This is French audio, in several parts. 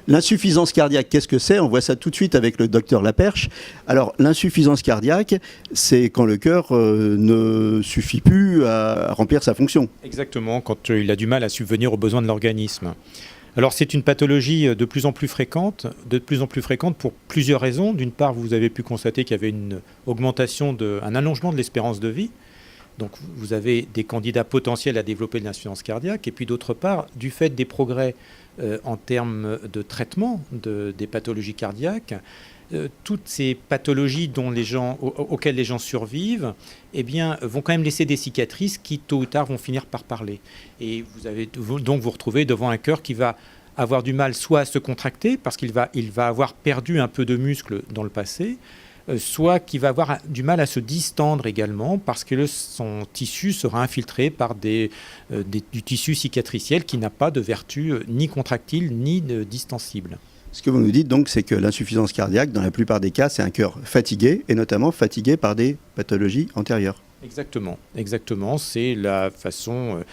L'insuffisance cardiaque, qu'est-ce que c'est? On voit ça tout de suite avec le docteur Laperche. Alors, l'insuffisance cardiaque, c'est quand le cœur ne suffit plus à remplir sa fonction. Exactement, quand il a du mal à subvenir aux besoins de l'organisme. Alors c'est une pathologie de plus en plus fréquente pour plusieurs raisons. D'une part, vous avez pu constater qu'il y avait une augmentation, un allongement de l'espérance de vie. Donc vous avez des candidats potentiels à développer de l'insuffisance cardiaque. Et puis d'autre part, du fait des progrès en termes de traitement des pathologies cardiaques, toutes ces pathologies auxquelles les gens survivent, eh bien, vont quand même laisser des cicatrices qui, tôt ou tard, vont finir par parler. Et vous retrouvez devant un cœur qui va avoir du mal soit à se contracter, parce qu'il va avoir perdu un peu de muscle dans le passé, soit qui va avoir du mal à se distendre également, parce que son tissu sera infiltré par du tissu cicatriciel qui n'a pas de vertu ni contractile ni distensible. Ce que vous nous dites donc, c'est que l'insuffisance cardiaque, dans la plupart des cas, c'est un cœur fatigué, et notamment fatigué par des pathologies antérieures. Exactement. C'est la façon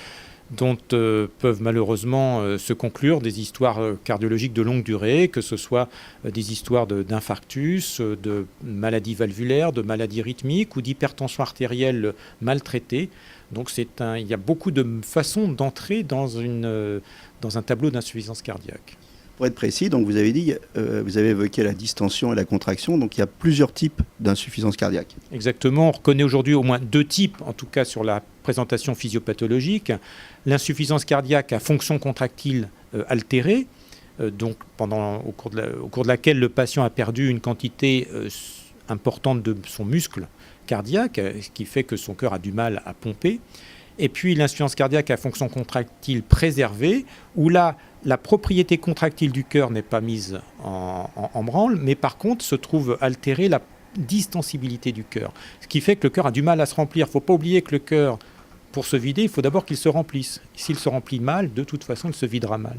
dont peuvent malheureusement se conclure des histoires cardiologiques de longue durée, que ce soit des histoires d'infarctus, de maladies valvulaires, de maladies rythmiques ou d'hypertension artérielle maltraitée. Donc il y a beaucoup de façons d'entrer dans un tableau d'insuffisance cardiaque. Pour être précis, donc vous avez évoqué la distension et la contraction, donc il y a plusieurs types d'insuffisance cardiaque. Exactement, on reconnaît aujourd'hui au moins 2 types, en tout cas sur la présentation physiopathologique. L'insuffisance cardiaque à fonction contractile altérée, donc au cours de laquelle le patient a perdu une quantité importante de son muscle cardiaque, ce qui fait que son cœur a du mal à pomper. Et puis l'insuffisance cardiaque à fonction contractile préservée, où là, la propriété contractile du cœur n'est pas mise en branle, mais par contre se trouve altérée la distensibilité du cœur. Ce qui fait que le cœur a du mal à se remplir. Il ne faut pas oublier que le cœur, pour se vider, il faut d'abord qu'il se remplisse. S'il se remplit mal, de toute façon, il se videra mal.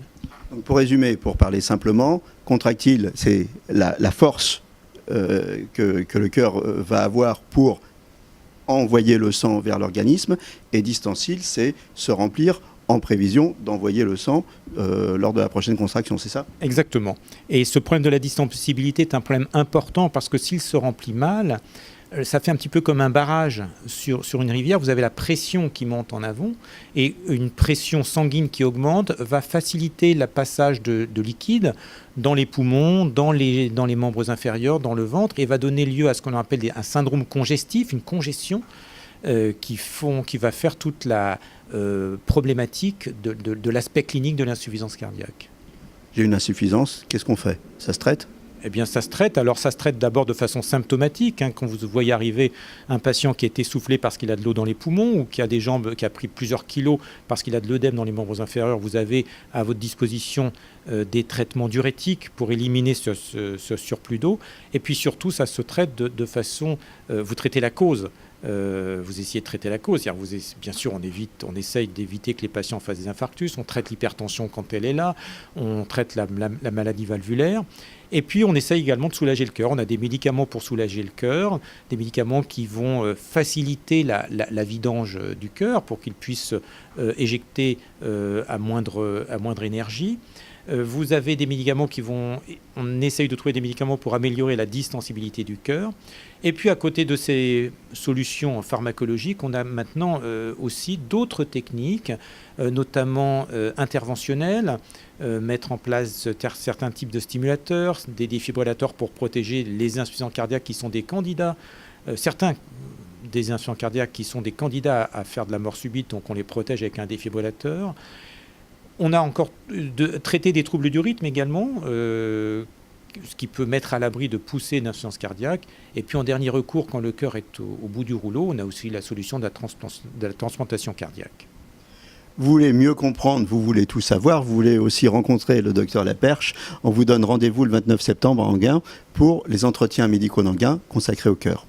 Donc pour résumer, pour parler simplement, contractile, c'est la force que le cœur va avoir pour envoyer le sang vers l'organisme, et distensile, c'est se remplir en prévision d'envoyer le sang lors de la prochaine contraction, c'est ça? Exactement. Et ce problème de la distensibilité est un problème important parce que s'il se remplit mal, ça fait un petit peu comme un barrage sur une rivière. Vous avez la pression qui monte en avant et une pression sanguine qui augmente va faciliter le passage de liquide dans les poumons, dans les membres inférieurs, dans le ventre, et va donner lieu à ce qu'on appelle un syndrome congestif, une congestion qui va faire toute la problématique de l'aspect clinique de l'insuffisance cardiaque. J'ai une insuffisance, qu'est-ce qu'on fait? Ça se traite? Eh bien, ça se traite. Alors, ça se traite d'abord de façon symptomatique. Quand vous voyez arriver un patient qui est essoufflé parce qu'il a de l'eau dans les poumons ou qui a des jambes, qui a pris plusieurs kilos parce qu'il a de l'œdème dans les membres inférieurs, vous avez à votre disposition des traitements diurétiques pour éliminer ce surplus d'eau. Et puis surtout, ça se traite de façon... vous traitez la cause. Vous essayez de traiter la cause. Bien sûr, on essaye d'éviter que les patients fassent des infarctus. On traite l'hypertension quand elle est là. On traite la maladie valvulaire. Et puis, on essaye également de soulager le cœur. On a des médicaments pour soulager le cœur, des médicaments qui vont faciliter la vidange du cœur pour qu'il puisse éjecter à moindre énergie. Vous avez des médicaments on essaye de trouver des médicaments pour améliorer la distensibilité du cœur. Et puis à côté de ces solutions pharmacologiques, on a maintenant aussi d'autres techniques, notamment interventionnelles, mettre en place certains types de stimulateurs, des défibrillateurs pour protéger les insuffisants cardiaques qui sont des candidats, certains des insuffisants cardiaques qui sont des candidats à faire de la mort subite, donc on les protège avec un défibrillateur. On a encore traité des troubles du rythme également, ce qui peut mettre à l'abri de poussées d'insuffisance cardiaque. Et puis en dernier recours, quand le cœur est au bout du rouleau, on a aussi la solution de la transplantation cardiaque. Vous voulez mieux comprendre, vous voulez tout savoir, vous voulez aussi rencontrer le docteur Laperche. On vous donne rendez-vous le 29 septembre à Enghien pour les entretiens médicaux d'Enghien consacrés au cœur.